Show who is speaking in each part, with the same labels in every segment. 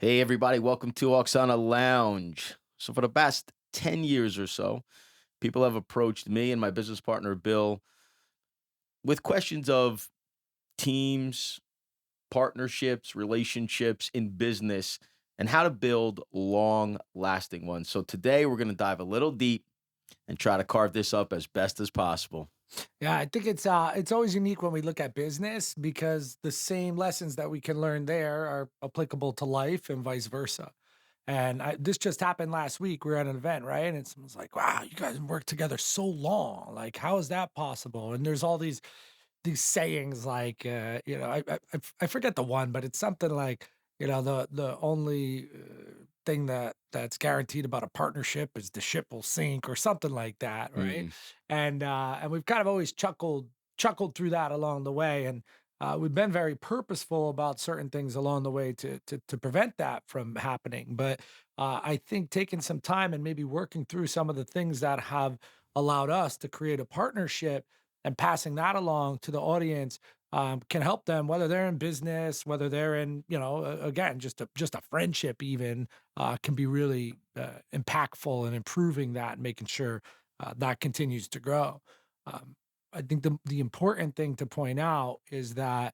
Speaker 1: Hey, everybody, welcome to Auxano Lounge. So, for the past 10 years or so, people have approached me and my business partner, Bill, with questions of teams, partnerships, relationships in business, and how to build long lasting ones. So, today we're going to dive a little deep and try to carve this up as best as possible.
Speaker 2: Yeah, I think it's always unique when we look at business because the same lessons that we can learn there are applicable to life and vice versa. And this just happened last week. We were at an event, right? And someone's like, "Wow, you guys worked together so long. Like, how is that possible?" And there's all these sayings like, I forget the one, but it's something like, the only thing that's guaranteed about a partnership is the ship will sink or something like that, right?
Speaker 1: Mm,
Speaker 2: And we've kind of always chuckled through that along the way, and we've been very purposeful about certain things along the way to prevent that from happening. But I think taking some time and maybe working through some of the things that have allowed us to create a partnership and passing that along to the audience can help them, whether they're in business, whether they're in, again, just a friendship, even can be really impactful in improving that and making sure that continues to grow. Um, I think the important thing to point out is that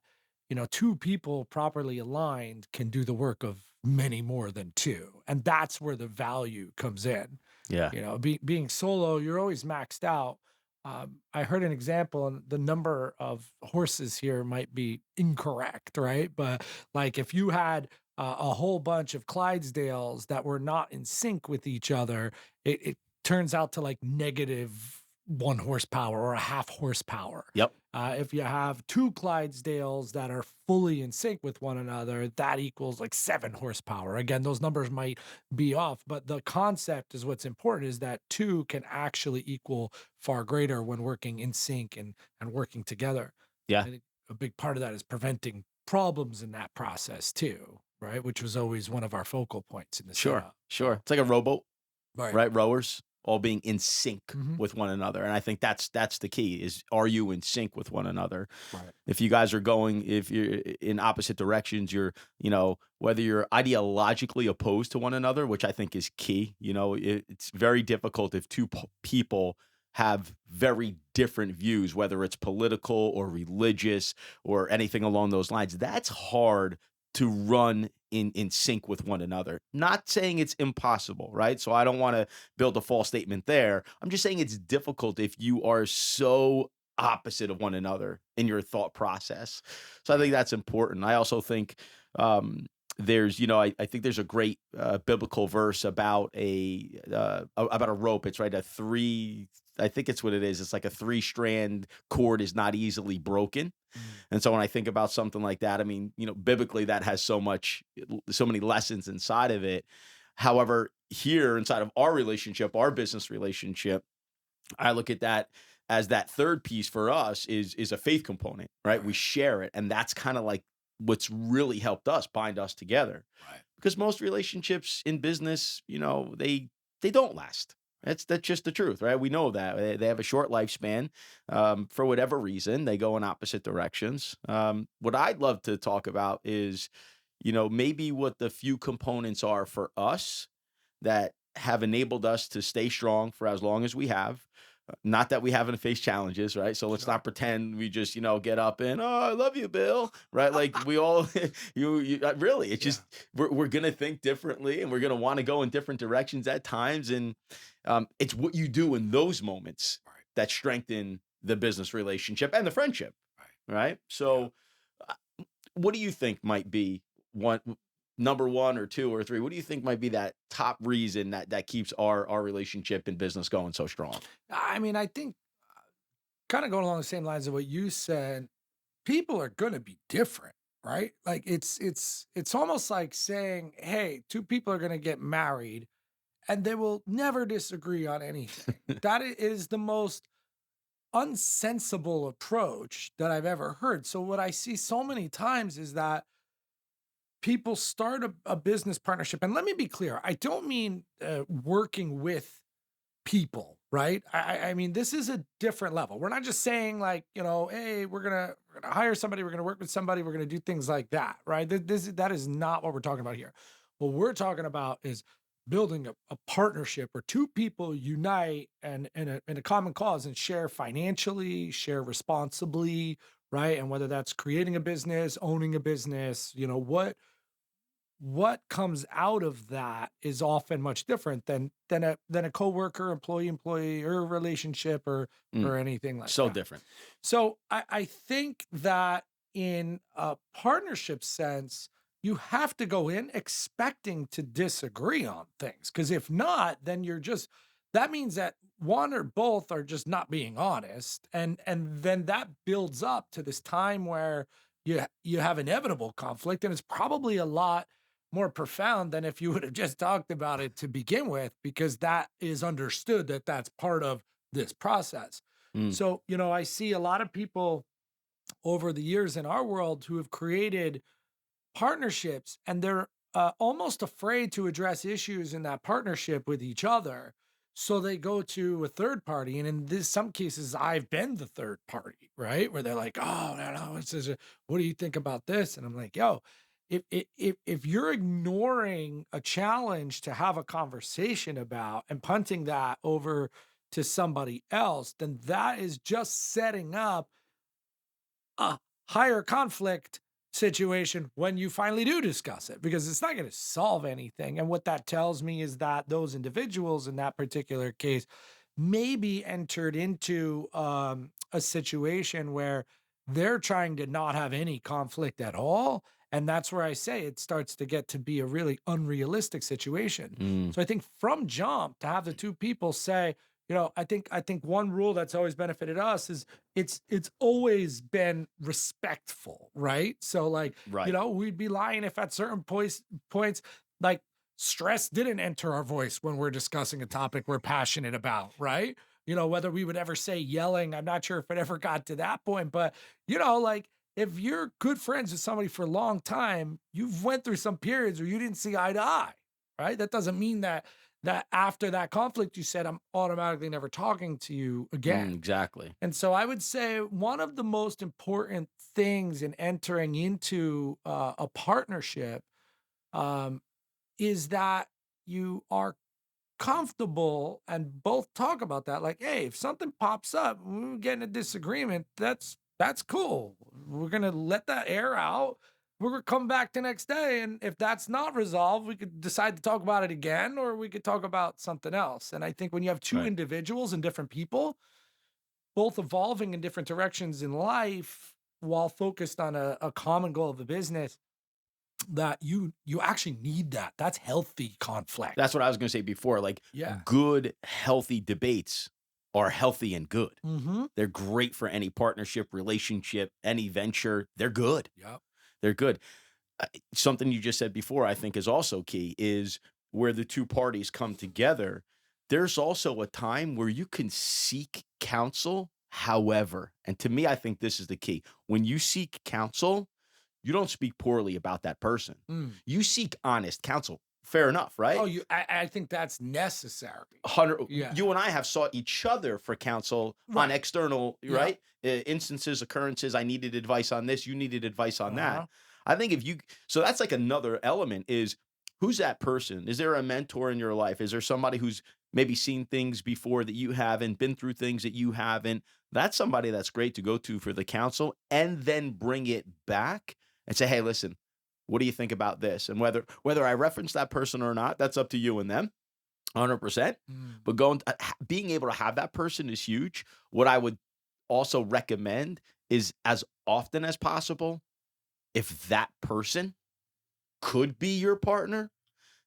Speaker 2: two people properly aligned can do the work of many more than two, and that's where the value comes in.
Speaker 1: yeah.
Speaker 2: Being solo, you're always maxed out. I heard an example, and the number of horses here might be incorrect, right? But like if you had a whole bunch of Clydesdales that were not in sync with each other, it turns out to like negative 1 horsepower or a half horsepower.
Speaker 1: Yep.
Speaker 2: If you have two Clydesdales that are fully in sync with one another, that equals like 7 horsepower. Again, those numbers might be off, but the concept is what's important is that two can actually equal far greater when working in sync and working together.
Speaker 1: Yeah.
Speaker 2: I think a big part of that is preventing problems in that process too, right? Which was always one of our focal points in the
Speaker 1: Sure.
Speaker 2: setup.
Speaker 1: Sure.
Speaker 2: So,
Speaker 1: It's like a rowboat.
Speaker 2: right.
Speaker 1: Right? Rowers all being in sync
Speaker 2: Mhm.
Speaker 1: with one another, and I think that's the key is, are you in sync with one another?
Speaker 2: Right.
Speaker 1: If you guys are going if you're in opposite directions, whether you're ideologically opposed to one another, which I think is key, it's very difficult if two people have very different views, whether it's political or religious or anything along those lines. That's hard to run in sync with one another. Not saying it's impossible, right? So I don't want to build a false statement there. I'm just saying it's difficult if you are so opposite of one another in your thought process. So I think
Speaker 2: Right.
Speaker 1: that's important. I also think I think there's a great biblical verse about a rope. It's right a three. I think it's what it is. It's like a three-strand cord is not easily broken.
Speaker 2: Mm.
Speaker 1: And so when I think about something like that, I mean, biblically that has so many lessons inside of it. However, here inside of our relationship, our business relationship, I look at that as that third piece for us is a faith component, right? We
Speaker 2: Right.
Speaker 1: share it, and that's kind of like what's really helped us bind us together.
Speaker 2: Right.
Speaker 1: Because most relationships in business, they don't last. That's just the truth, right? We know that they have a short lifespan. For whatever reason, they go in opposite directions. What I'd love to talk about is, maybe what the few components are for us that have enabled us to stay strong for as long as we have. Not that we haven't faced challenges, right? So let's
Speaker 2: Sure.
Speaker 1: not pretend we just, get up and, oh, I love you, Bill, right? Like we all, really, it's
Speaker 2: Yeah.
Speaker 1: just, we're going to think differently and we're going to want to go in different directions at times. And it's what you do in those moments
Speaker 2: Right.
Speaker 1: that strengthen the business relationship and the friendship,
Speaker 2: Right.
Speaker 1: right?
Speaker 2: Yeah.
Speaker 1: So uh, what do you think might be one number 1 or 2 or 3? What do you think might be that top reason that keeps our relationship and business going so strong?
Speaker 2: I mean, I think kind of going along the same lines of what you said, people are going to be different, right? Like it's almost like saying, "Hey, two people are going to get married and they will never disagree on anything." That is the most unsensible approach that I've ever heard. So what I see so many times is that people start a business partnership, and let me be clear, I don't mean working with people, right? I mean, this is a different level. We're not just saying like, hey, we're gonna hire somebody, we're gonna work with somebody, we're gonna do things like that, right? That is not what we're talking about here. What we're talking about is building a partnership where two people unite and in a common cause and share financially, share responsibly, right? And whether that's creating a business, owning a business, what comes out of that is often much different than a coworker, employer relationship
Speaker 1: Mm,
Speaker 2: or anything like
Speaker 1: so
Speaker 2: that.
Speaker 1: different.
Speaker 2: So I think that in a partnership sense, you have to go in expecting to disagree on things. Because if not, then that means that one or both are just not being honest. And then that builds up to this time where you have inevitable conflict. And it's probably a lot more profound than if you would have just talked about it to begin with, because that is understood that that's part of this process.
Speaker 1: Mm,
Speaker 2: So, I see a lot of people over the years in our world who have created partnerships and they're almost afraid to address issues in that partnership with each other. So they go to a third party. And in some cases, I've been the third party, right? Where they're like, oh, no, no, what do you think about this? And I'm like, yo, if you're ignoring a challenge to have a conversation about and punting that over to somebody else, then that is just setting up a higher conflict situation when you finally do discuss it, because it's not going to solve anything. And what that tells me is that those individuals in that particular case maybe entered into a situation where they're trying to not have any conflict at all. And that's where I say it starts to get to be a really unrealistic situation.
Speaker 1: mm,
Speaker 2: So I think from jump to have the two people say, I think one rule that's always benefited us is it's always been respectful, right? So like,
Speaker 1: right.
Speaker 2: we'd be lying if at certain points like stress didn't enter our voice when we're discussing a topic we're passionate about, right? Whether we would ever say yelling, I'm not sure if it ever got to that point, but like if you're good friends with somebody for a long time, you've went through some periods where you didn't see eye to eye, right? That doesn't mean that after that conflict you said I'm automatically never talking to you again.
Speaker 1: Exactly.
Speaker 2: And so I would say one of the most important things in entering into a partnership um, is that you are comfortable and both talk about that. Like, hey, if something pops up, we get in a disagreement, that's cool. We're gonna let that air out. We're gonna come back the next day. And if that's not resolved, we could decide to talk about it again, or we could talk about something else. And I think when you have two
Speaker 1: Right.
Speaker 2: individuals and different people, both evolving in different directions in life while focused on a common goal of the business, that you actually need that. That's healthy
Speaker 1: That's
Speaker 2: conflict.
Speaker 1: what I was gonna say before, like,
Speaker 2: Yeah.
Speaker 1: good, healthy debates are healthy and good.
Speaker 2: Mm-hmm.
Speaker 1: They're great for any partnership, relationship, any venture. They're good.
Speaker 2: Yep.
Speaker 1: They're good. Something you just said before, I think is also key is where the 2 parties come together, there's also a time where you can seek counsel. However, and to me, I think this is the key. When you seek counsel, you don't speak poorly about that person.
Speaker 2: Mm.
Speaker 1: You seek honest counsel. Fair enough,
Speaker 2: Oh,
Speaker 1: right?
Speaker 2: I think that's necessary.
Speaker 1: 100
Speaker 2: Yeah.
Speaker 1: you and I have sought each other for counsel on
Speaker 2: Right.
Speaker 1: external,
Speaker 2: Yeah.
Speaker 1: right? Instances, occurrences, I needed advice on this, you needed advice on that.
Speaker 2: Uh-huh.
Speaker 1: I think if you so that's like another element is who's that person? Is there a mentor in your life? Is there somebody who's maybe seen things before that you haven't, been through things that you haven't? That's somebody that's great to go to for the counsel and then bring it back and say, "Hey, listen, what do you think about this?" And whether I reference that person or not, that's up to you and them. 100%.
Speaker 2: Mm.
Speaker 1: But being able to have that person is huge. What I would also recommend is as often as possible, if that person could be your partner,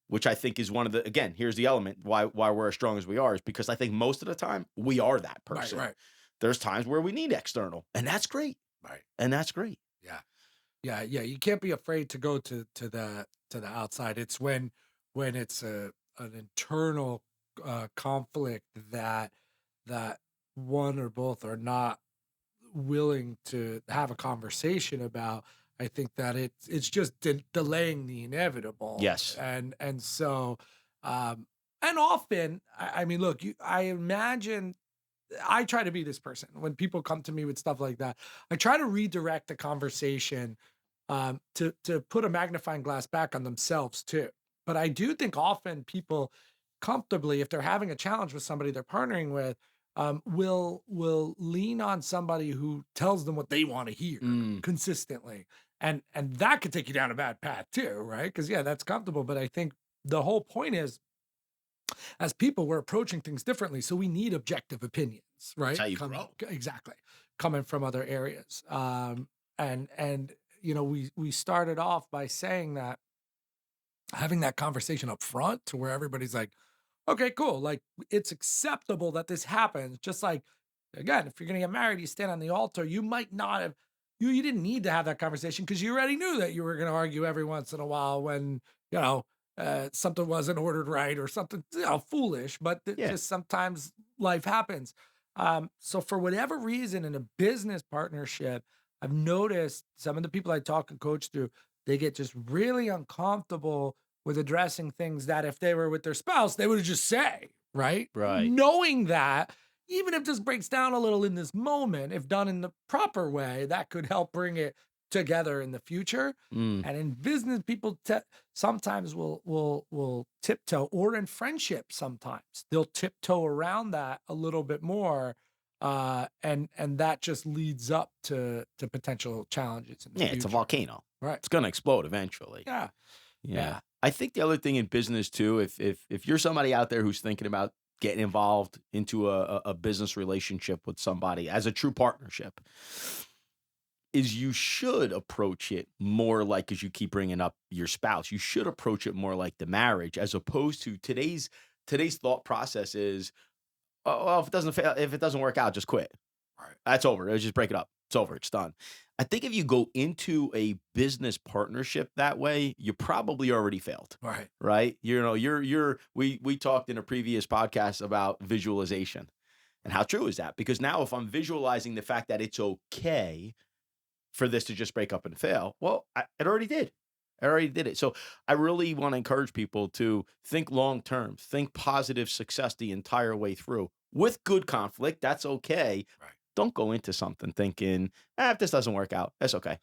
Speaker 1: which I think is one of the again, here's the element why we're as strong as we are is because I think most of the time we are that
Speaker 2: Right,
Speaker 1: person.
Speaker 2: right.
Speaker 1: There's times where we need external, and that's great.
Speaker 2: Right.
Speaker 1: And that's great.
Speaker 2: Yeah. Yeah, yeah. You can't be afraid to go to the outside. It's when it's a an internal conflict that one or both are not willing to have a conversation about. I think that it's just delaying the inevitable.
Speaker 1: Yes.
Speaker 2: And so and often I mean, look, I imagine I try to be this person when people come to me with stuff like that. I try to redirect the conversation to put a magnifying glass back on themselves too. But I do think often people comfortably, if they're having a challenge with somebody they're partnering with, will lean on somebody who tells them what they want to hear
Speaker 1: Mm,
Speaker 2: consistently, and that could take you down a bad path too, right? Because yeah, that's comfortable, but I think the whole point is, as people, we're approaching things differently, so we need objective opinions,
Speaker 1: that's
Speaker 2: right?
Speaker 1: how you
Speaker 2: Coming
Speaker 1: grow.
Speaker 2: exactly coming from other areas, and we started off by saying that having that conversation up front to where everybody's like, okay, cool. Like it's acceptable that this happens. Just like again, if you're gonna get married, you stand on the altar, you might not have you didn't need to have that conversation because you already knew that you were gonna argue every once in a while when, you know, something wasn't ordered right or something, foolish, but
Speaker 1: Yeah.
Speaker 2: just sometimes life happens. So for whatever reason in a business partnership, I've noticed some of the people I talk and coach through, they get just really uncomfortable with addressing things that if they were with their spouse, they would just say, right?
Speaker 1: Right.
Speaker 2: Knowing that even if this breaks down a little in this moment, if done in the proper way, that could help bring it together in the future.
Speaker 1: Mm.
Speaker 2: And in business, people sometimes will tiptoe, or in friendship, sometimes they'll tiptoe around that a little bit more, and that just leads up to potential challenges in the
Speaker 1: Yeah, it's a
Speaker 2: future.
Speaker 1: volcano.
Speaker 2: Right?
Speaker 1: It's gonna explode eventually.
Speaker 2: Yeah. Yeah.
Speaker 1: Yeah. I think the other thing in business too, if you're somebody out there who's thinking about getting involved into a business relationship with somebody as a true partnership, is you should approach it more like, because you keep bringing up your spouse, you should approach it more like the marriage, as opposed to today's thought process is, oh, well, if it doesn't work out, just quit.
Speaker 2: Right.
Speaker 1: That's over. Just break it up. It's over. It's done. I think if you go into a business partnership that way, you probably already failed.
Speaker 2: Right.
Speaker 1: Right? We talked in a previous podcast about visualization. And how true is that? Because now if I'm visualizing the fact that it's okay for this to just break up and fail, well, it already did. I already did it. So I really want to encourage people to think long term, think positive success the entire way through with good conflict. That's okay.
Speaker 2: Right.
Speaker 1: Don't go into something thinking, if this doesn't work out, that's okay.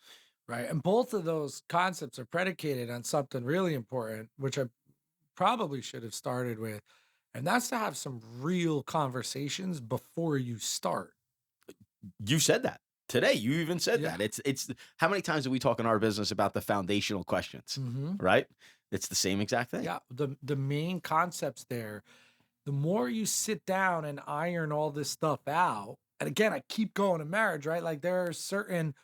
Speaker 2: Right. And both of those concepts are predicated on something really important, which I probably should have started with. And that's to have some real conversations before you start.
Speaker 1: You said that today. You even said
Speaker 2: Yeah.
Speaker 1: that. It's how many times do we talk in our business about the foundational questions,
Speaker 2: Hmm.
Speaker 1: right? It's the same exact thing.
Speaker 2: Yeah. The main concepts there, the more you sit down and iron all this stuff out, and again, I keep going to marriage, right? Like there are certain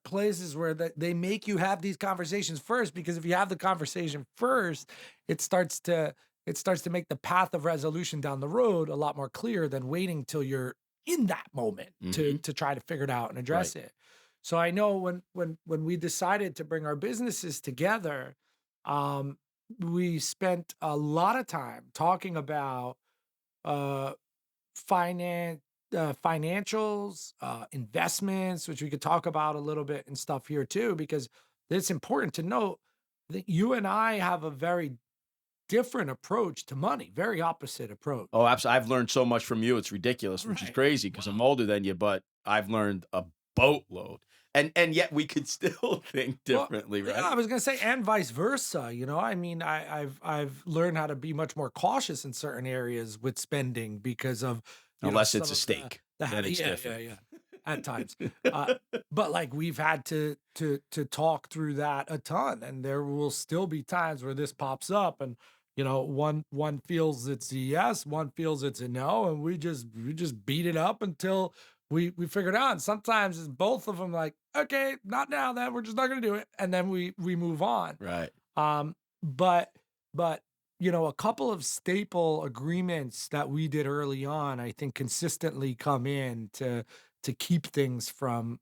Speaker 2: places where they make you have these conversations first, because if you have the conversation first, it starts to it starts to make the path of resolution down the road a lot more clear than waiting till you're in that moment
Speaker 1: Hmm.
Speaker 2: to try to figure it out and
Speaker 1: Right.
Speaker 2: address it. So I know when we decided to bring our businesses together, um, we spent a lot of time talking about uh finance financials, investments, which we could talk about a little bit and stuff here too, because it's important to note that you and I have a very different approach to money, very opposite
Speaker 1: Oh,
Speaker 2: approach.
Speaker 1: absolutely. I've learned so much from you. It's ridiculous, which is
Speaker 2: Right.
Speaker 1: crazy because I'm
Speaker 2: Wow.
Speaker 1: older than you, but I've learned a boatload. And yet we could still think
Speaker 2: Well,
Speaker 1: differently,
Speaker 2: yeah,
Speaker 1: right?
Speaker 2: I was gonna say, and vice versa. I mean, I've learned how to be much more cautious in certain areas with spending because of
Speaker 1: Unless
Speaker 2: some
Speaker 1: it's a
Speaker 2: of the
Speaker 1: steak, then it's
Speaker 2: yeah, yeah,
Speaker 1: different.
Speaker 2: yeah, at times. Uh, but like we've had to talk through that a ton, and there will still be times where this pops up, and one feels it's a yes, one feels it's a no, and we just beat it up until we figure it out. And sometimes it's both of them like, okay, not now, then we're just not gonna do it, and then we move on.
Speaker 1: Right.
Speaker 2: Um, but a couple of staple agreements that we did early on, I think consistently come in to keep things from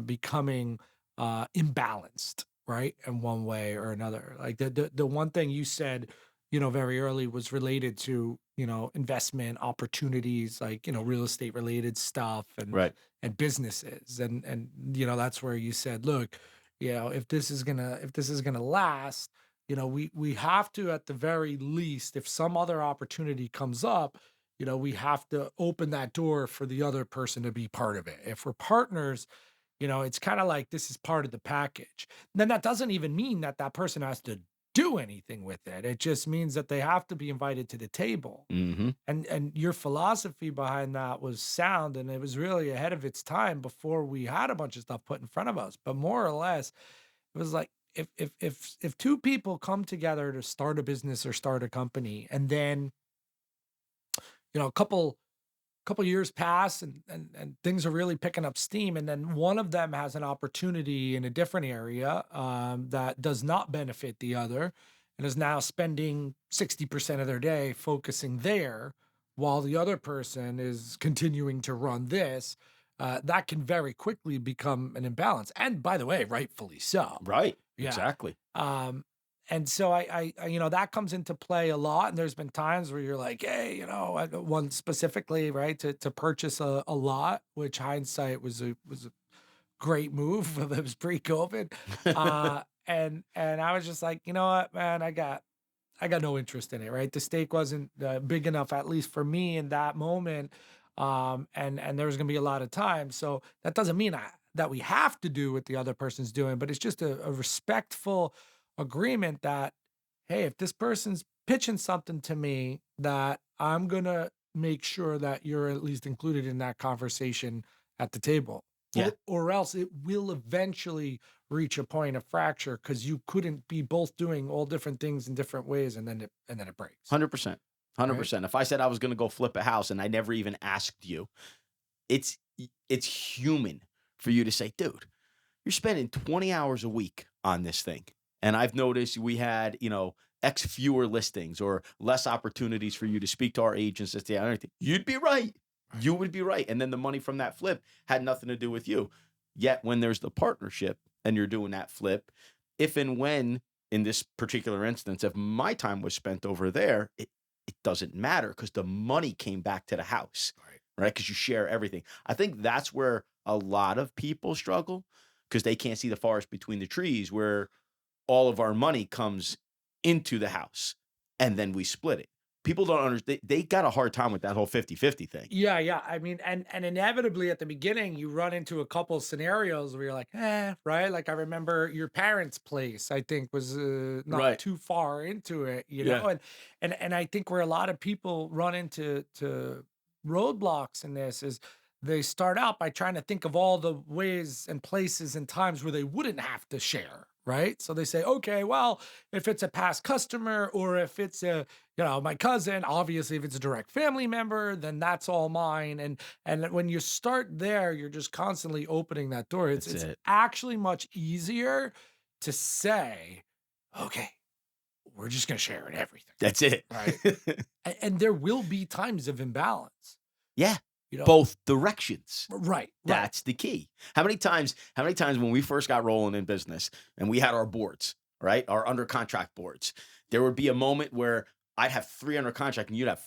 Speaker 2: becoming imbalanced, right? In one way or another. Like the one thing you said, very early was related to, investment opportunities, like, real estate related stuff
Speaker 1: Right.
Speaker 2: and businesses. And that's where you said, look, if this is gonna last, we have to, at the very least, if some other opportunity comes up, we have to open that door for the other person to be part of it. If we're partners, it's kind of like this is part of the package. Then that doesn't even mean that that person has to do anything with it. It just means that they have to be invited to the table.
Speaker 1: Mhm.
Speaker 2: And your philosophy behind that was sound, and it was really ahead of its time before we had a bunch of stuff put in front of us. But more or less, it was like if two people come together to start a business or start a company, and then a couple years pass and things are really picking up steam, and then one of them has an opportunity in a different area that does not benefit the other and is now spending 60% of their day focusing there while the other person is continuing to run this. That can very quickly become an imbalance, and by the way, rightfully so.
Speaker 1: Right.
Speaker 2: Yeah.
Speaker 1: Exactly.
Speaker 2: Um, and so that comes into play a lot. And there's been times where you're like, hey, one specifically, right, to purchase a lot, which hindsight was a great move. It was pre-COVID. And I was just like, you know what, man, I got no interest in it, right? The stake wasn't big enough, at least for me in that moment. And there was gonna be a lot of time. So that doesn't mean that we have to do what the other person's doing, but it's just a respectful agreement that, hey, if this person's pitching something to me, that I'm gonna make sure that you're at least included in that conversation at the table.
Speaker 1: Yeah.
Speaker 2: Or else it will eventually reach a point of fracture because you couldn't be both doing all different things in different ways, and then it breaks,
Speaker 1: 100%.
Speaker 2: right?
Speaker 1: 100%. If I said I was gonna go flip a house and I never even asked you, it's human for you to say, "Dude, you're spending 20 hours a week on this thing. And I've noticed we had, X fewer listings or less opportunities for you to speak to our agents this day. I don't think you'd be right.
Speaker 2: Right.
Speaker 1: You would be right. And then the money from that flip had nothing to do with you. Yet when there's the partnership and you're doing that flip, if and when in this particular instance, if my time was spent over there, it doesn't matter because the money came back to the house,
Speaker 2: Right.
Speaker 1: right? Because you share everything. I think that's where a lot of people struggle because they can't see the forest between the trees where all of our money comes into the house and then we split it. People don't understand. They got a hard time with that whole 50-50 thing.
Speaker 2: Yeah, yeah. I mean, and inevitably at the beginning, you run into a couple scenarios where you're like, right? Like I remember your parents' place, I think was not
Speaker 1: Right.
Speaker 2: too far into it,
Speaker 1: Yeah.
Speaker 2: and I think where a lot of people run into roadblocks in this is they start out by trying to think of all the ways and places and times where they wouldn't have to share, right? So they say, okay, well, if it's a past customer or if it's my cousin, obviously if it's a direct family member, then that's all mine. And when you start there, you're just constantly opening that door. it's
Speaker 1: That's
Speaker 2: it's
Speaker 1: it.
Speaker 2: actually much easier to say, okay, we're just going to share in everything,
Speaker 1: That's it.
Speaker 2: right? And there will be times of imbalance,
Speaker 1: Yeah.
Speaker 2: you know
Speaker 1: Both directions.
Speaker 2: right.
Speaker 1: That's the key. How many times when we first got rolling in business and we had our boards, right? Our under contract boards, there would be a moment where I'd have 3 under contract and you'd have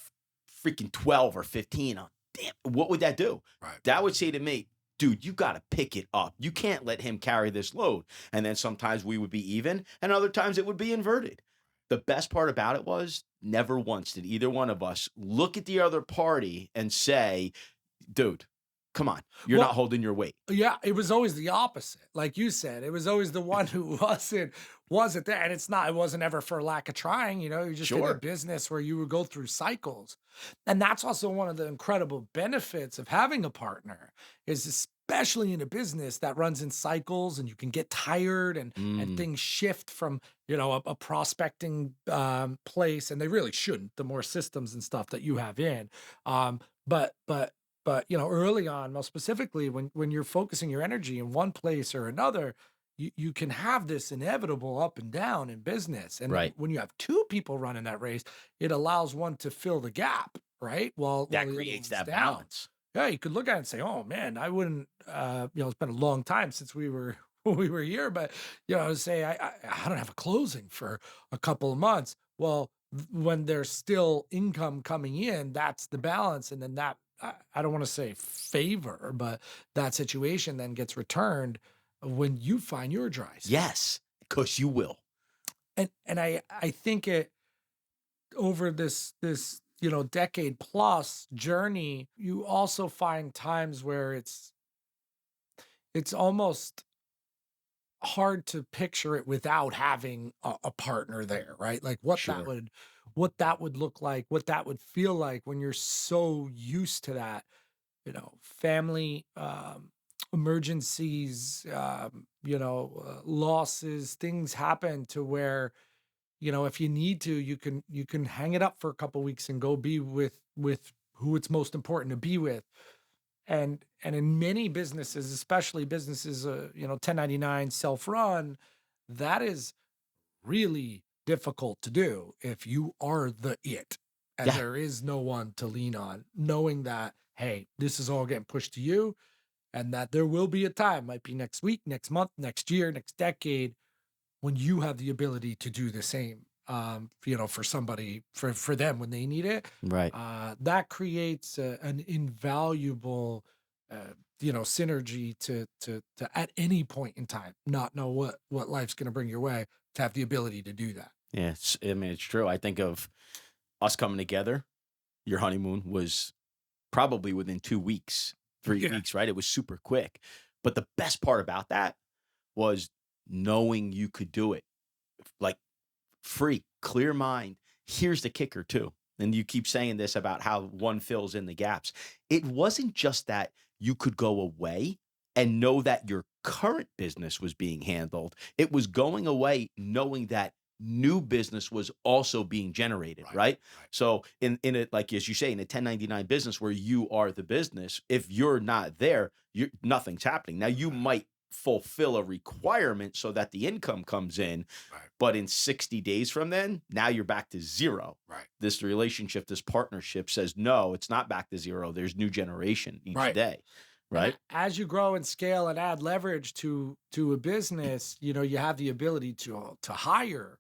Speaker 1: freaking 12 or 15 on. Damn, what would that do?
Speaker 2: Right.
Speaker 1: That would say to me, dude, you got to pick it up. You can't let him carry this load. And then sometimes we would be even and other times it would be inverted. The best part about it was never once did either one of us look at the other party and say, dude, come on. You're not
Speaker 2: Well,
Speaker 1: holding your weight.
Speaker 2: yeah, it was always the opposite. Like you said, it was always the one who wasn't there. And it wasn't ever for lack of trying, you're just in a
Speaker 1: Sure.
Speaker 2: business where you would go through cycles. And that's also one of the incredible benefits of having a partner is especially in a business that runs in cycles and you can get tired and
Speaker 1: Mm,
Speaker 2: things shift from, a prospecting place, and they really shouldn't, the more systems and stuff that you have in. Um, but early on, most specifically, when you're focusing your energy in one place or another, you can have this inevitable up and down in business. And
Speaker 1: right.
Speaker 2: when you have two people running that race, it allows one to fill the gap, right? While
Speaker 1: That
Speaker 2: the other
Speaker 1: creates
Speaker 2: one's
Speaker 1: that
Speaker 2: down.
Speaker 1: balance.
Speaker 2: Yeah, you could look at it and say, "Oh man, I wouldn't." It's been a long time since we were we were here, but say I don't have a closing for a couple of months. Well, when there's still income coming in, that's the balance, and then that I don't want to say favor, but that situation then gets returned when you find your dry spot.
Speaker 1: Yes, because you will.
Speaker 2: And I think it over this decade plus journey, you also find times where it's almost hard to picture it without having a partner there, right? Like
Speaker 1: Sure.
Speaker 2: what that would look like, what that would feel like when you're so used to that, family emergencies, losses, things happen to where, if you need to, you can hang it up for a couple weeks and go be with who it's most important to be with. And in many businesses, especially businesses, 1099 self-run, that is really difficult to do if you are the it and
Speaker 1: Yeah.
Speaker 2: there is no one to lean on, knowing that, hey, this is all getting pushed to you, and that there will be a time, might be next week, next month, next year, next decade, when you have the ability to do the same, for somebody, for them when they need it.
Speaker 1: Right.
Speaker 2: That creates an invaluable, synergy to at any point in time not know what life's going to bring your way, to have the ability to do that.
Speaker 1: Yeah. I mean, it's true. I think of us coming together. Your honeymoon was probably within 2 weeks, three
Speaker 2: Yeah.
Speaker 1: weeks, right? It was super quick. But the best part about that was knowing you could do it. Like free, clear mind. Here's the kicker too. And you keep saying this about how one fills in the gaps. It wasn't just that you could go away and know that your current business was being handled. It was going away knowing that new business was also being generated,
Speaker 2: Right.
Speaker 1: right?
Speaker 2: Right.
Speaker 1: So in it, like as you say, in a 1099 business where you are the business, if you're not there, nothing's happening. Now you
Speaker 2: Right.
Speaker 1: might fulfill a requirement so that the income comes in,
Speaker 2: Right.
Speaker 1: but in 60 days from then, now you're back to zero.
Speaker 2: Right.
Speaker 1: This relationship, this partnership says, no, it's not back to zero. There's new generation each
Speaker 2: Right.
Speaker 1: day.
Speaker 2: And
Speaker 1: Right.
Speaker 2: as you grow and scale and add leverage to a business, you have the ability to hire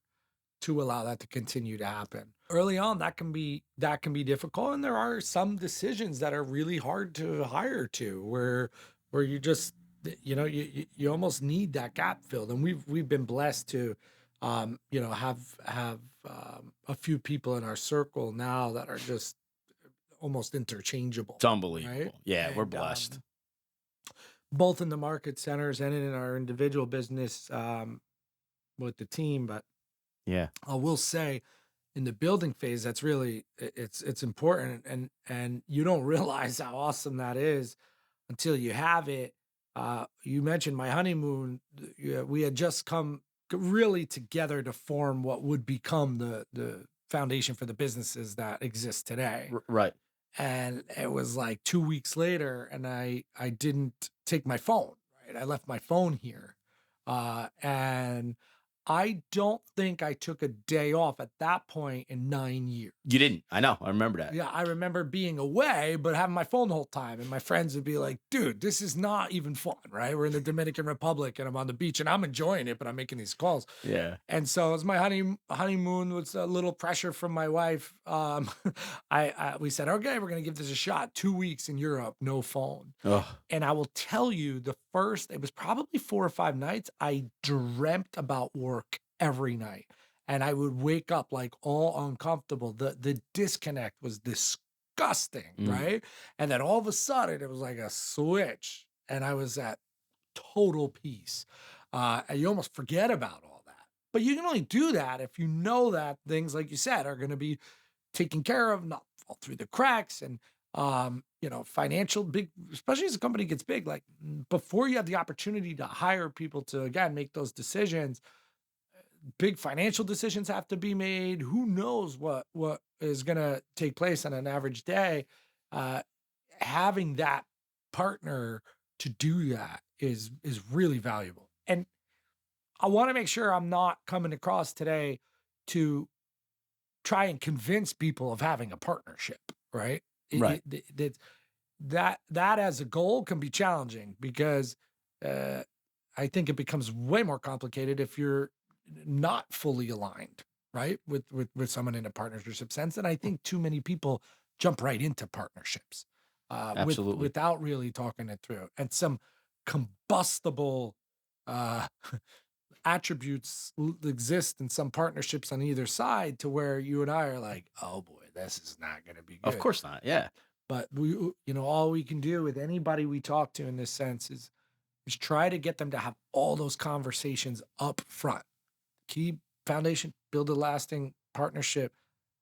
Speaker 2: to allow that to continue to happen. Early on, that can be difficult, and there are some decisions that are really hard to hire to, where you just, you almost need that gap filled. And we've been blessed to, have a few people in our circle now that are just almost interchangeable,
Speaker 1: It's
Speaker 2: right?
Speaker 1: unbelievable. Yeah, we're
Speaker 2: And
Speaker 1: blessed.
Speaker 2: both in the market centers and in our individual business, with the team. But
Speaker 1: Yeah.
Speaker 2: I will say, in the building phase, that's really, it's important, and you don't realize how awesome that is until you have it. You mentioned my honeymoon. Yeah, we had just come really together to form what would become the foundation for the businesses that exist today.
Speaker 1: Right.
Speaker 2: And it was like 2 weeks later, and I didn't take my phone. Right, I left my phone here, and I don't think I took a day off at that point in 9 years.
Speaker 1: You didn't. I know. I remember that.
Speaker 2: Yeah, I remember being away, but having my phone the whole time. And my friends would be like, dude, this is not even fun, right? We're in the Dominican Republic and I'm on the beach and I'm enjoying it, but I'm making these calls.
Speaker 1: Yeah.
Speaker 2: And so as my honeymoon was a little pressure from my wife, we said, okay, we're gonna give this a shot. 2 weeks in Europe, no phone.
Speaker 1: Oh,
Speaker 2: And I will tell you, it was probably 4 or 5 nights, I dreamt about work every night. And I would wake up like all uncomfortable. The disconnect was disgusting,
Speaker 1: mm,
Speaker 2: right? And then all of a sudden it was like a switch and I was at total peace. And you almost forget about all that. But you can only do that if you know that things, like you said, are going to be taken care of, not fall through the cracks. And financial big, especially as a company gets big, like, before you have the opportunity to hire people to again make those decisions, big financial decisions have to be made. Who knows what is going to take place on an average day? Uh, Having that partner to do that is really valuable. And I want to make sure I'm not coming across today to try and convince people of having a partnership, right?
Speaker 1: right.
Speaker 2: That as a goal can be challenging because, uh, I think it becomes way more complicated if you're not fully aligned, right, with someone in a partnership sense. And I think too many people jump right into partnerships,
Speaker 1: Absolutely.
Speaker 2: without really talking it through, and some combustible, uh, attributes exist in some partnerships on either side, to where you and I are like, oh boy, this is not going to be
Speaker 1: Of
Speaker 2: good.
Speaker 1: course not. Yeah.
Speaker 2: But all we can do with anybody we talk to in this sense is is try to get them to have all those conversations up front. Key foundation, build a lasting partnership,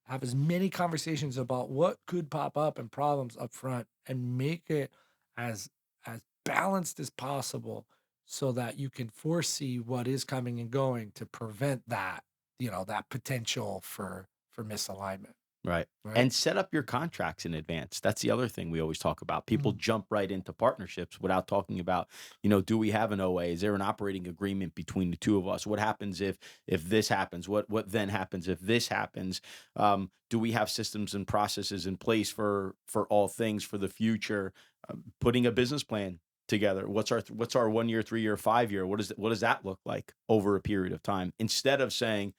Speaker 2: have as many conversations about what could pop up and problems up front and make it as balanced as possible so that you can foresee what is coming and going to prevent that, that potential for misalignment,
Speaker 1: Right.
Speaker 2: right?
Speaker 1: And set up your contracts in advance. That's the other thing we always talk about. People
Speaker 2: Mm.
Speaker 1: jump right into partnerships without talking about, do we have an OA? Is there an operating agreement between the two of us? What happens if this happens? What then happens if this happens? Do we have systems and processes in place for all things for the future? Putting a business plan together. What's our 1 year, 3 year, 5 year? What does that look like over a period of time? Instead of saying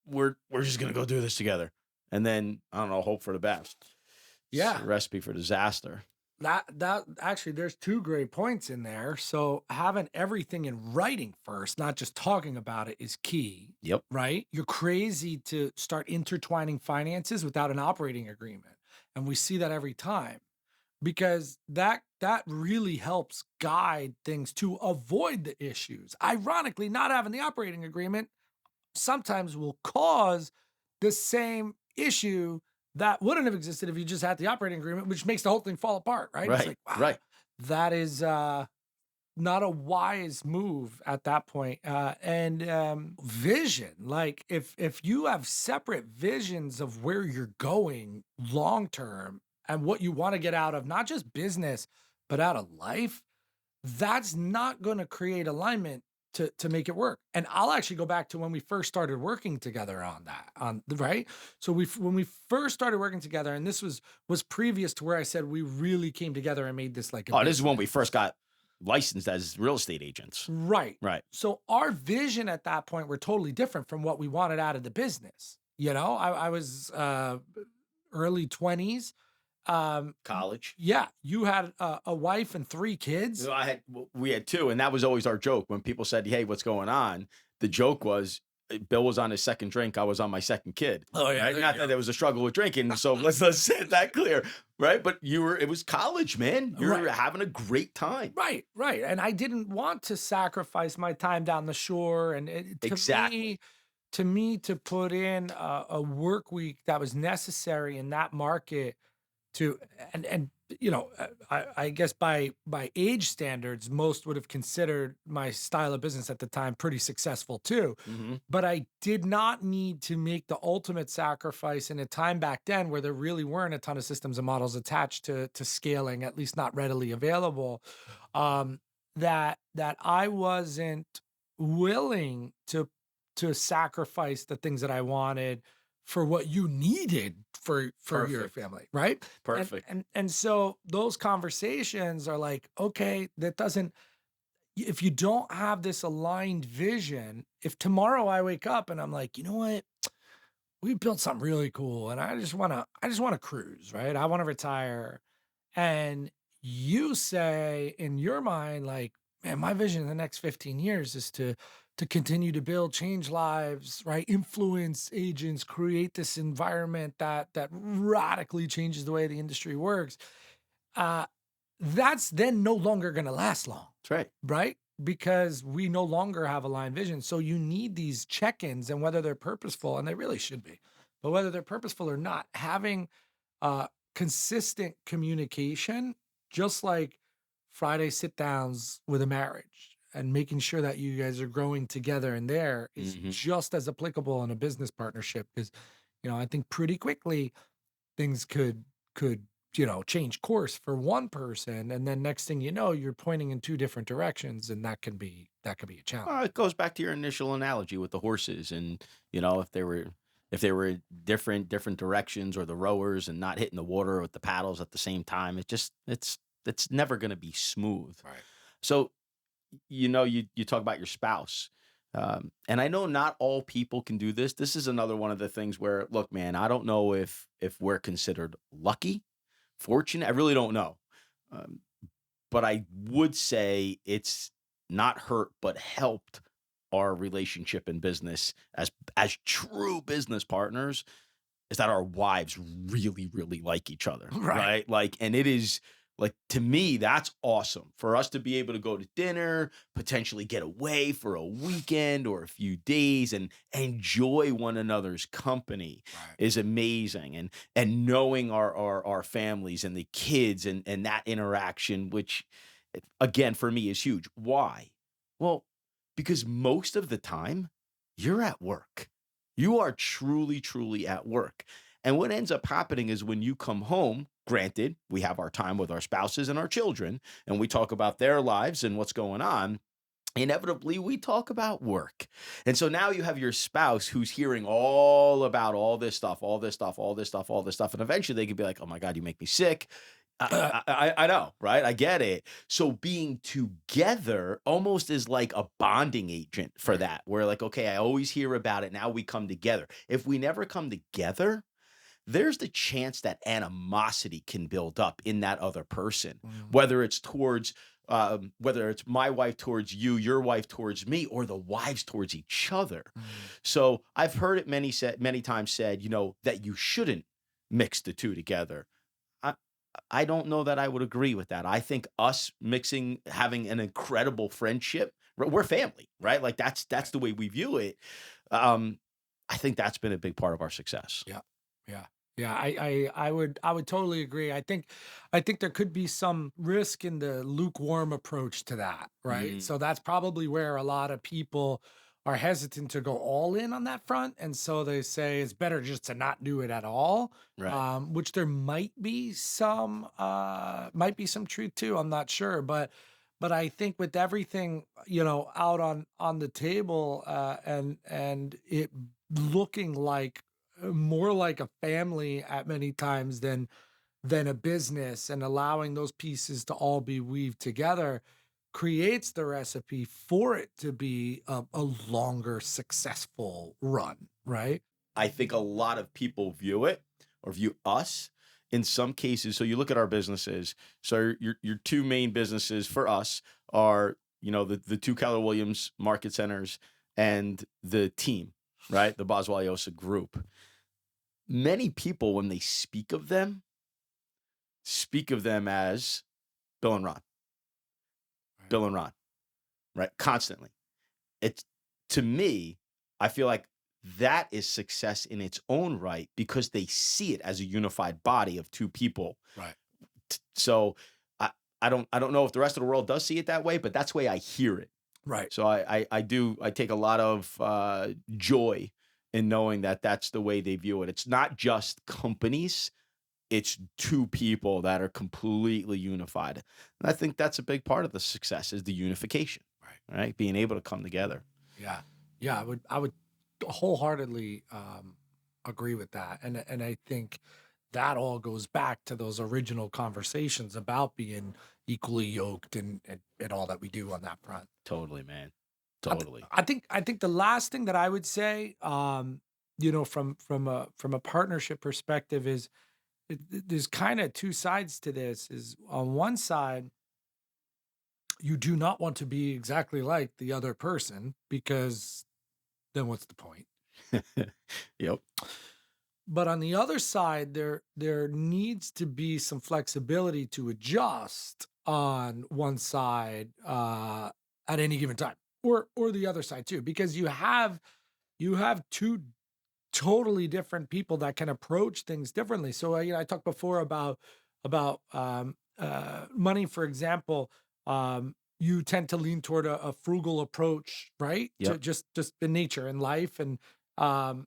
Speaker 1: we're just gonna go do this together. And then I don't know, hope for the best. It's a
Speaker 2: Yeah.
Speaker 1: recipe for disaster.
Speaker 2: That actually, there's two great points in there. So having everything in writing first, not just talking about it, is key,
Speaker 1: Yep.
Speaker 2: right? You're crazy to start intertwining finances without an operating agreement. And we see that every time because that really helps guide things to avoid the issues. Ironically, not having the operating agreement sometimes will cause the same issue that wouldn't have existed if you just had the operating agreement, which makes the whole thing fall apart, right? It's
Speaker 1: Right.
Speaker 2: like, wow,
Speaker 1: Right.
Speaker 2: that is not a wise move at that point. And vision, like if you have separate visions of where you're going long term and what you want to get out of not just business but out of life, that's not going to create alignment to make it work. And I'll actually go back to when we first started working together on that, on the right. So when we first started working together, and this was previous to where I said we really came together and made this like a
Speaker 1: Oh, this is when we
Speaker 2: business.
Speaker 1: first got licensed as real estate agents.
Speaker 2: Right.
Speaker 1: Right.
Speaker 2: So our vision at that point were totally different from what we wanted out of the business. I was early 20s.
Speaker 1: College.
Speaker 2: Yeah, you had a wife and three kids.
Speaker 1: We had two, and that was always our joke when people said, "Hey, what's going on?" The joke was Bill was on his second drink, I was on my second kid.
Speaker 2: Oh yeah,
Speaker 1: Right?
Speaker 2: there you
Speaker 1: Not that
Speaker 2: go.
Speaker 1: there was a struggle with drinking, so let's set that clear, right? But it was college, man. You're
Speaker 2: Right.
Speaker 1: having a great time.
Speaker 2: Right, right, and I didn't want to sacrifice my time down the shore, and
Speaker 1: Exactly.
Speaker 2: to me, to put in a work week that was necessary in that market to and I guess by age standards, most would have considered my style of business at the time pretty successful too.
Speaker 1: Mhm.
Speaker 2: But I did not need to make the ultimate sacrifice in a time back then where there really weren't a ton of systems and models attached to scaling, at least not readily available. Um, that I wasn't willing to sacrifice the things that I wanted for what you needed for your
Speaker 1: Perfect.
Speaker 2: family, right? And
Speaker 1: Perfect.
Speaker 2: and so those conversations are like, okay, that doesn't if you don't have this aligned vision, if tomorrow I wake up and I'm like, you know what? We built something really cool and I just want to cruise, right? I want to retire. And you say in your mind, like, man, my vision in the next 15 years is to continue to build, change lives, right? Influence agents, create this environment that radically changes the way the industry works. Uh, that's then no longer gonna last long,
Speaker 1: That's right.
Speaker 2: right? Because we no longer have aligned vision. So you need these check-ins, and whether they're purposeful, and they really should be, but whether they're purposeful or not, having consistent communication, just like Friday sit downs with a marriage and making sure that you guys are growing together in there is
Speaker 1: Mhm.
Speaker 2: just as applicable in a business partnership. Because, I think pretty quickly things could change course for one person, and then next thing you know, you're pointing in two different directions, and that could be a challenge.
Speaker 1: Well, it goes back to your initial analogy with the horses, and if they were different directions, or the rowers and not hitting the water with the paddles at the same time. It's never going to be smooth.
Speaker 2: Right.
Speaker 1: So you talk about your spouse, and I know not all people can do this. This is another one of the things where, look, man, I don't know if we're considered lucky, fortunate. I really don't know. Um, but I would say it's not hurt, but helped our relationship in business as true business partners, is that our wives really, really like each other,
Speaker 2: Right.
Speaker 1: right? Like, and it is. Like, to me, that's awesome for us to be able to go to dinner, potentially get away for a weekend or a few days and enjoy one another's company
Speaker 2: Right.
Speaker 1: is amazing. And knowing our families and the kids and that interaction, which again for me is huge. Why? Well, because most of the time you're at work. You are truly, truly at work. And what ends up happening is when you come home, granted, we have our time with our spouses and our children, and we talk about their lives and what's going on. Inevitably, we talk about work. And so now you have your spouse who's hearing all about all this stuff, all this stuff, all this stuff, all this stuff. And eventually they could be like, oh my God, you make me sick. I know, right? I get it. So being together almost is like a bonding agent for
Speaker 2: Right.
Speaker 1: that. Where like, okay, I always hear about it. Now we come together. If we never come together, there's the chance that animosity can build up in that other person,
Speaker 2: Mm,
Speaker 1: whether it's towards whether it's my wife towards you, your wife towards me, or the wives towards each other.
Speaker 2: mm.
Speaker 1: So I've heard it many times said, that you shouldn't mix the two together. I I don't know that I would agree with that. I think us mixing, having an incredible friendship, we're family, right? Like that's
Speaker 2: Right.
Speaker 1: the way we view it. Um, I think that's been a big part of our success.
Speaker 2: Yeah. Yeah. Yeah. I would totally agree. I think there could be some risk in the lukewarm approach to that, right?
Speaker 1: Mm,
Speaker 2: So that's probably where a lot of people are hesitant to go all in on that front. And so they say it's better just to not do it at all.
Speaker 1: right.
Speaker 2: Which there might be some truth to. I'm not sure. But I think with everything, out on the table, and it looking like more like a family at many times than a business, and allowing those pieces to all be weaved together creates the recipe for it to be a longer successful run, right?
Speaker 1: I think a lot of people view it or view us in some cases. So you look at our businesses. So your two main businesses for us are, the two Keller Williams market centers and the team, right? The Boswelliosa group. Many people, when they speak of them as Bill and Ron,
Speaker 2: Right.
Speaker 1: Bill and Ron, right? Constantly. It's to me, I feel like that is success in its own right because they see it as a unified body of two people.
Speaker 2: Right.
Speaker 1: So I don't know if the rest of the world does see it that way, but that's the way I hear it.
Speaker 2: Right.
Speaker 1: So I take a lot of joy in knowing that that's the way they view it. It's not just companies. It's two people that are completely unified. And I think that's a big part of the success is the unification,
Speaker 2: Right.
Speaker 1: right? Being able to come together.
Speaker 2: Yeah. Yeah. I would wholeheartedly agree with that. And I think that all goes back to those original conversations about being equally yoked and all that we do on that front.
Speaker 1: Totally, man.
Speaker 2: I, th-
Speaker 1: Totally.
Speaker 2: I think I think the last thing that I would say, from a partnership perspective, is there's kind of two sides to this. Is on one side, you do not want to be exactly like the other person, because then what's the point?
Speaker 1: Yep.
Speaker 2: But on the other side, there needs to be some flexibility to adjust on one side, at any given time, or the other side too, because you have two totally different people that can approach things differently. So, I talked before about money, for example. You tend to lean toward a frugal approach, right? To
Speaker 1: Yep.
Speaker 2: just in nature and life, um,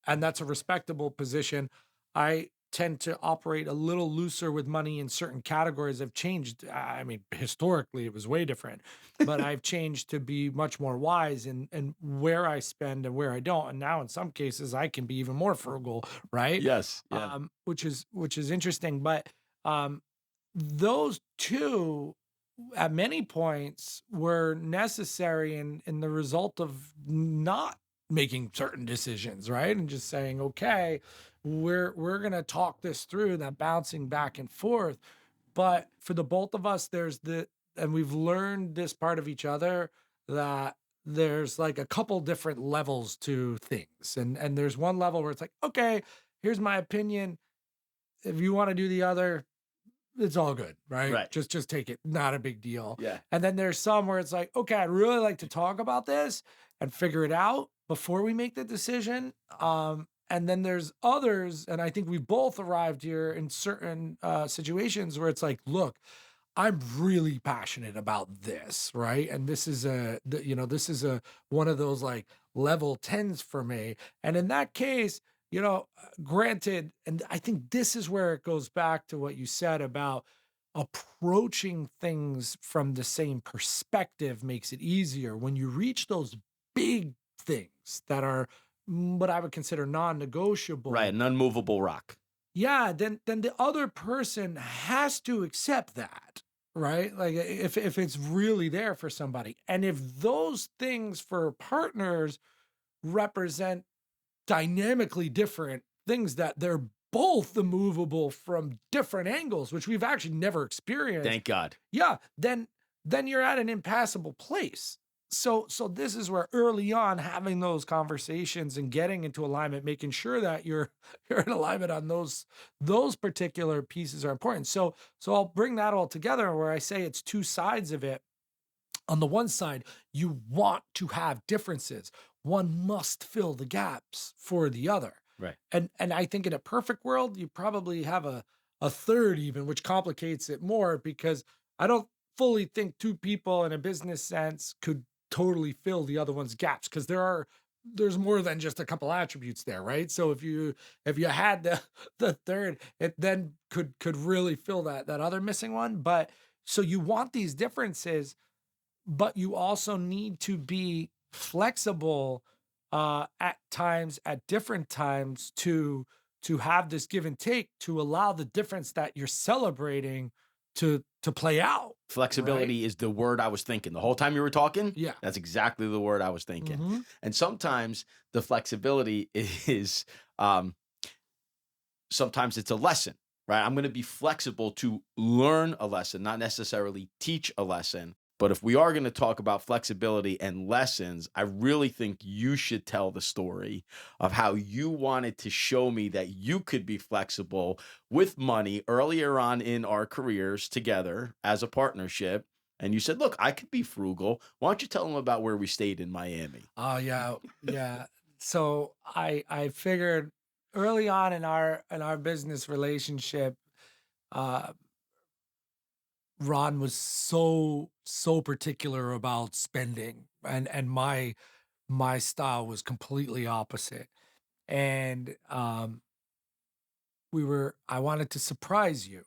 Speaker 2: and that's a respectable position. I tend to operate a little looser with money in certain categories. I've changed. I mean, historically, it was way different, but I've changed to be much more wise in where I spend and where I don't. And now, in some cases, I can be even more frugal, right?
Speaker 1: Yes. Yeah.
Speaker 2: Which is interesting. But um, those two, at many points, were necessary in the result of not making certain decisions, right? And just saying, okay, we're gonna talk this through, that bouncing back and forth. But for the both of us, and we've learned this part of each other, that there's like a couple different levels to things. And there's one level where it's like, okay, here's my opinion. If you want to do the other, it's all good, right?
Speaker 1: Right.
Speaker 2: Just take it, not a big deal.
Speaker 1: Yeah.
Speaker 2: And then there's some where it's like, okay, I'd really like to talk about this and figure it out before we make the decision. And then there's others, and I think we both arrived here in certain situations where it's like, look, I'm really passionate about this, right? And this is this is a one of those like level 10s for me. And in that case, granted, and I think this is where it goes back to what you said about approaching things from the same perspective makes it easier when you reach those big things that are what I would consider
Speaker 1: Right.
Speaker 2: non-negotiable.
Speaker 1: An unmovable rock.
Speaker 2: Yeah, then the other person has to accept that, right? Like if it's really there for somebody. And if those things for partners represent dynamically different things that they're both immovable from different angles, which we've actually never experienced.
Speaker 1: Thank God.
Speaker 2: Yeah, then you're at an impassable place. So this is where early on having those conversations and getting into alignment, making sure that you're you're in alignment on those particular pieces are important. So I'll bring that all together where I say it's two sides of it. On the one side, you want to have differences. One must fill the gaps for the other.
Speaker 1: Right.
Speaker 2: And I think in a perfect world, you probably have a third even, which complicates it more because I don't fully think two people in a business sense could totally fill the other one's gaps because there's more than just a couple attributes there, right? So if you had the third, it then could really fill that other missing one. But so you want these differences, but you also need to be flexible at times, at different times, to have this give and take to allow the difference that you're celebrating to play out, right?
Speaker 1: Flexibility is the word I was thinking. The whole time you were talking,
Speaker 2: Yeah.
Speaker 1: that's exactly the word I was thinking.
Speaker 2: Mhm.
Speaker 1: And sometimes the flexibility is, sometimes it's a lesson, right? I'm going to be flexible to learn a lesson, not necessarily teach a lesson. But if we are going to talk about flexibility and lessons, I really think you should tell the story of how you wanted to show me that you could be flexible with money earlier on in our careers together as a partnership. And you said, look, I could be frugal. Why don't you tell them about where we stayed in Miami?
Speaker 2: Oh yeah, yeah. So I figured early on in our business relationship, uh, Ron was so particular about spending, and my style was completely opposite. And I wanted to surprise you,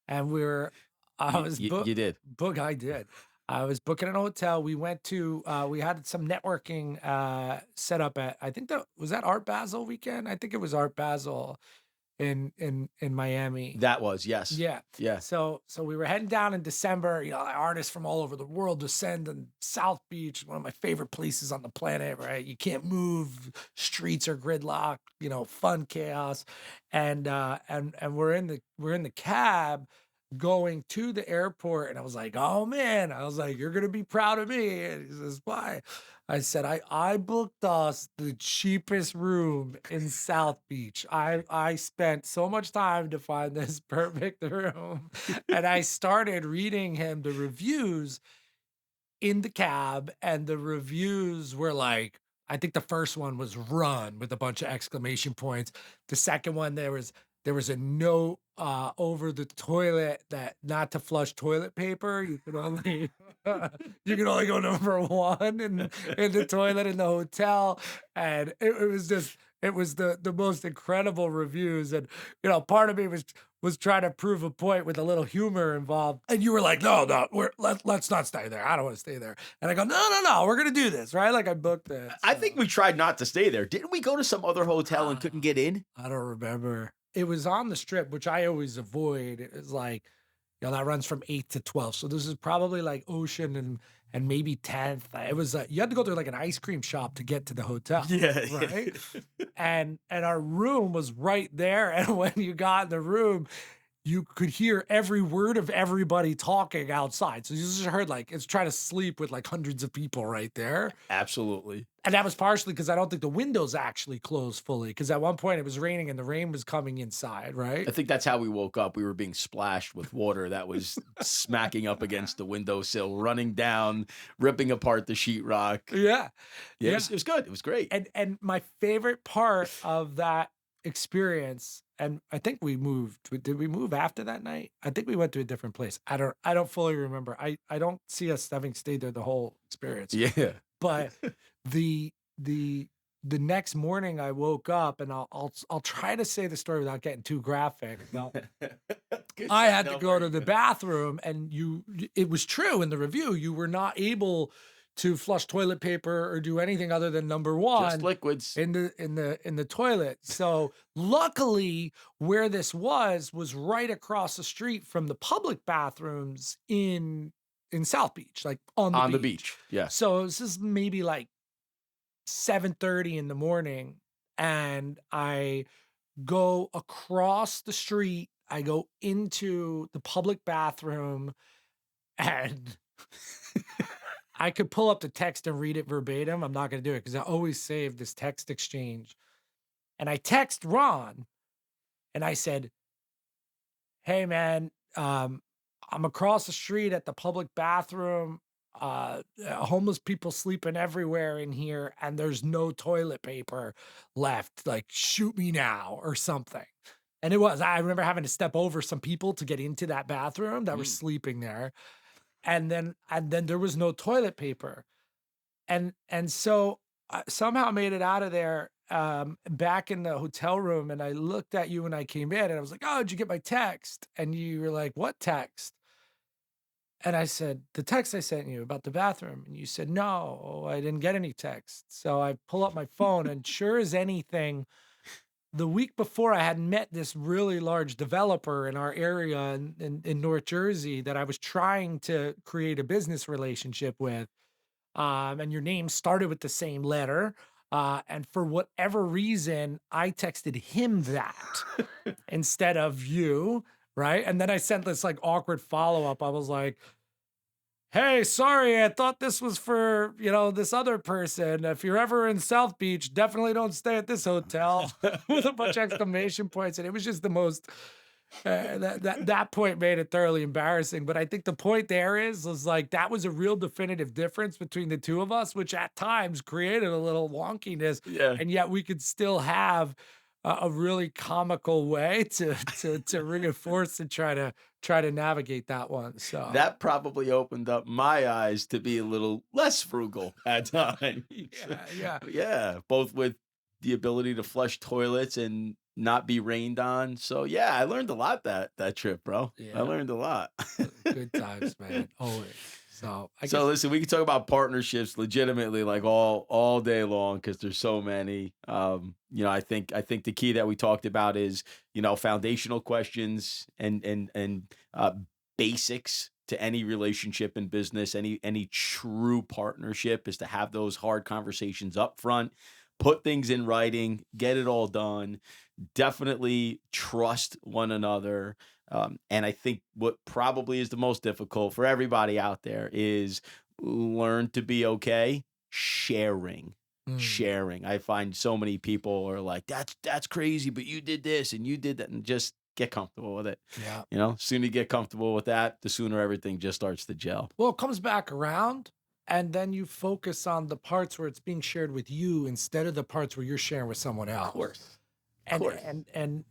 Speaker 2: and I was
Speaker 1: You did.
Speaker 2: I did. I was booking in a hotel. We went to we had some networking set up at, I think that was that Art Basel weekend. I think it was Art Basel in Miami.
Speaker 1: That was, yes.
Speaker 2: Yeah.
Speaker 1: Yeah.
Speaker 2: So we were heading down in December. Artists from all over the world descend in South Beach, one of my favorite places on the planet, right? You can't move, streets are gridlocked, fun chaos. And we're in the cab going to the airport, and I was like, oh man, I was like, you're gonna be proud of me. And he says, why? I said, I booked us the cheapest room in South Beach. I spent so much time to find this perfect room. And I started reading him the reviews in the cab, and the reviews were like, I think the first one was run with a bunch of exclamation points. The second one, there was a note over the toilet that not to flush toilet paper. You could only you could only go number one in the toilet in the hotel. And it was the most incredible reviews. And part of me was trying to prove a point with a little humor involved. And you were like, no, let's not stay there. I don't want to stay there. And I go, no, we're gonna do this, right? Like I booked it.
Speaker 1: I
Speaker 2: So,
Speaker 1: think we tried not to stay there. Didn't we go to some other hotel and couldn't get in?
Speaker 2: I don't remember. It was on the strip, which I always avoid. It was like, that runs from 8 to 12. So this is probably like Ocean and maybe 10th. It was you had to go through like an ice cream shop to get to the hotel.
Speaker 1: Yeah.
Speaker 2: Right. And our room was right there. And when you got in the room, you could hear every word of everybody talking outside. So you just heard like it's trying to sleep with like hundreds of people right there.
Speaker 1: Absolutely.
Speaker 2: And that was partially because I don't think the windows actually closed fully. Because at one point it was raining and the rain was coming inside, right?
Speaker 1: I think that's how we woke up. We were being splashed with water that was smacking up against the windowsill, running down, ripping apart the sheetrock.
Speaker 2: Yeah.
Speaker 1: Yeah,
Speaker 2: Yeah.
Speaker 1: it was good. It was great.
Speaker 2: And my favorite part of that experience, and I think we moved. Did we move after that night? I think we went to a different place. I don't fully remember. I don't see us having stayed there the whole experience.
Speaker 1: Yeah.
Speaker 2: But the the the next morning I woke up, and I'll try to say the story without getting too graphic. Now,
Speaker 1: Good
Speaker 2: I
Speaker 1: shit.
Speaker 2: had to
Speaker 1: No,
Speaker 2: go
Speaker 1: very
Speaker 2: to the
Speaker 1: good.
Speaker 2: bathroom, and it was true in the review. You were not able to flush toilet paper or do anything other than number
Speaker 1: Just
Speaker 2: one
Speaker 1: liquids.
Speaker 2: in the toilet. So luckily, where this was right across the street from the public bathrooms in South Beach, like on the
Speaker 1: On the
Speaker 2: beach.
Speaker 1: beach. Yeah.
Speaker 2: So this is maybe like 7:30 in the morning, and I go across the street. I go into the public bathroom, and I could pull up the text and read it verbatim. I'm not going to do it because I always save this text exchange. And I text Ron and I said, "Hey man, I'm across the street at the public bathroom. Homeless people sleeping everywhere in here, and there's no toilet paper left. Like, shoot me now or something." And I remember having to step over some people to get into that bathroom that were
Speaker 1: Mm.
Speaker 2: sleeping there. And then there was no toilet paper. And so I somehow made it out of there, back in the hotel room, and I looked at you when I came in, and I was like, "Oh, did you get my text?" And you were like, "What text?" And I said, "The text I sent you about the bathroom." And you said, "No, I didn't get any text." So I pull up my phone, and sure as anything, the week before I had met this really large developer in our area in North Jersey that I was trying to create a business relationship with. And your name started with the same letter. And for whatever reason, I texted him that instead of you, right? And then I sent this like awkward follow up. I was like, "Hey, sorry, I thought this was for, this other person. If you're ever in South Beach, definitely don't stay at this hotel," with a bunch of exclamation points. And it was just the most, that point made it thoroughly embarrassing. But I think the point there was like that was a real definitive difference between the two of us, which at times created a little wonkiness,
Speaker 1: Yeah.
Speaker 2: and yet we could still have a really comical way to reinforce and try to navigate that one. So
Speaker 1: That probably opened up my eyes to be a little less frugal at times.
Speaker 2: yeah, yeah,
Speaker 1: Yeah, both with the ability to flush toilets and not be rained on. So yeah, I learned a lot that trip, bro. I
Speaker 2: yeah.
Speaker 1: learned a lot.
Speaker 2: Good times, man. Always. So I
Speaker 1: So
Speaker 2: guess
Speaker 1: listen, we can talk about partnerships legitimately like all day long because there's so many. I think the key that we talked about is, foundational questions and basics to any relationship in business, any true partnership is to have those hard conversations up front, put things in writing, get it all done, definitely trust one another. And I think what probably is the most difficult for everybody out there is learn to be okay sharing.
Speaker 2: mm,
Speaker 1: Sharing. I find so many people are like, that's crazy, but you did this and you did that, and just get comfortable with it.
Speaker 2: yeah.
Speaker 1: Sooner you get comfortable with that, the sooner everything just starts to gel.
Speaker 2: Well, it comes back around, and then you focus on the parts where it's being shared with you instead of the parts where you're sharing with someone
Speaker 1: Of
Speaker 2: else.
Speaker 1: course. Of
Speaker 2: And
Speaker 1: course.
Speaker 2: and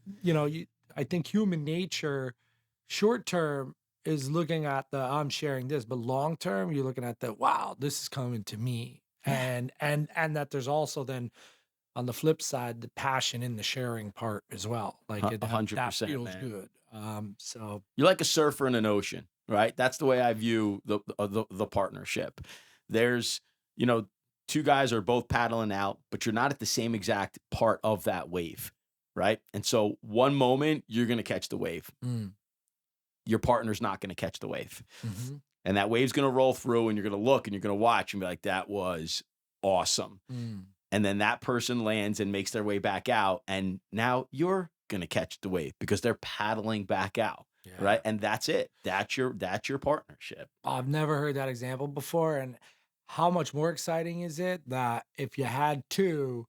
Speaker 2: I think human nature, short term, is looking at the I'm sharing this, but long term, you're looking at the wow, this is coming to me.
Speaker 1: Yeah.
Speaker 2: And that there's also then on the flip side, the passion in the sharing part as well. Like
Speaker 1: A
Speaker 2: that
Speaker 1: hundred
Speaker 2: that
Speaker 1: percent,
Speaker 2: feels
Speaker 1: man.
Speaker 2: good. So
Speaker 1: You're like a surfer in an ocean, right? That's the way I view the partnership. There's, you know, two guys are both paddling out, but you're not at the same exact part of that wave, right? And so one moment you're going to catch the wave.
Speaker 2: mm,
Speaker 1: Your partner's not going to catch the wave.
Speaker 2: mhm,
Speaker 1: And that wave's going to roll through and you're going to look and you're going to watch and be like, that was awesome.
Speaker 2: mm,
Speaker 1: And then that person lands and makes their way back out. And now you're gonna catch the wave because they're paddling back out, right?
Speaker 2: Yeah.
Speaker 1: And that's it. That's your partnership.
Speaker 2: I've never heard that example before, and how much more exciting is it that if you had 2,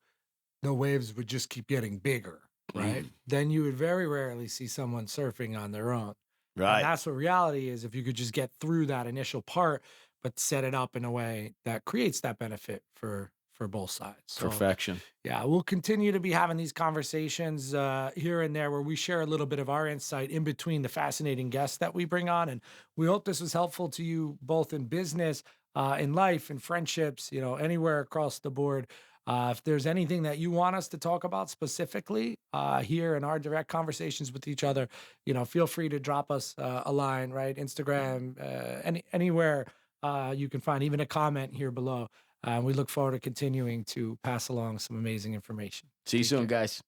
Speaker 2: the waves would just keep getting bigger, right?
Speaker 1: Mm,
Speaker 2: Then you would very rarely see someone surfing on their own. And
Speaker 1: right.
Speaker 2: that's what reality is, if you could just get through that initial part, but set it up in a way that creates that benefit for both sides. So
Speaker 1: Perfection.
Speaker 2: yeah, we'll continue to be having these conversations here and there where we share a little bit of our insight in between the fascinating guests that we bring on. And we hope this was helpful to you both in business, in life, in friendships, anywhere across the board. If there's anything that you want us to talk about specifically here in our direct conversations with each other, feel free to drop us a line, right? Instagram, anywhere you can find, even a comment here below. We look forward to continuing to pass along some amazing information.
Speaker 1: See you
Speaker 2: Take
Speaker 1: soon,
Speaker 2: care.
Speaker 1: guys.